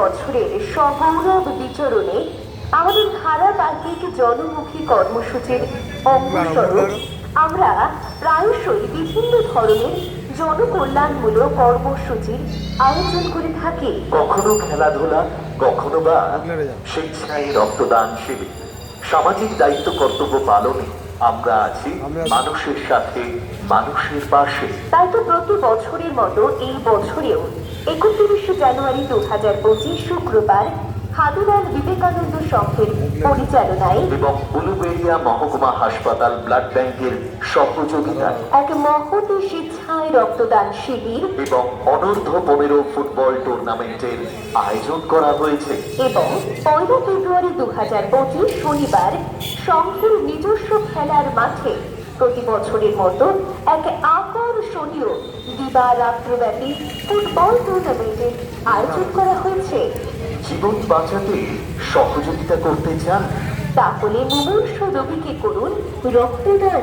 বছরের সগৌরব বিচরণে আমাদের ধারাবাহিক জনমুখী কর্মসূচির অঙ্গস্বরূপ আমরা প্রায়শই বিভিন্ন ধরনের জনকল্যাণমূলক কর্মসূচির আয়োজন করে থাকি। কখনো খেলাধুলা, কখনো বা স্বেচ্ছায় রক্তদান শিবির। সামাজিক দায়িত্ব কর্তব্য পালনে আমরা আছি মানুষের সাথে, মানুষের পাশে। তাই তো প্রতি বছরের মতো এই বছরেও 31শে জানুয়ারি 2025 শুক্রবার হাদুলাল বিবেকানন্দ সংঘের পরিচালনায় এবং উলুবেড়িয়া মহকুমা হাসপাতাল ব্লাড ব্যাংকের সহযোগিতায় এক মহৎ স্বেচ্ছায় রক্তদান শিবির এবং অনূর্ধ্ব 15 ফুটবল টুর্নামেন্টের আয়োজন করা হয়েছে। এবং 1 ফেব্রুয়ারি 2025 শনিবার সংঘের নিজস্ব খেলার মাঠে প্রতি বছরের মতো এক আকর্ষণীয় দিবারাত্রব্যাপী ফুটবল টুর্নামেন্টের আয়োজন করা হয়েছে। জীবন বাঁচাতে সহযোগিতা করতে চান? তাহলে মুমূর্ষু রোগীকে করুন রক্তদান।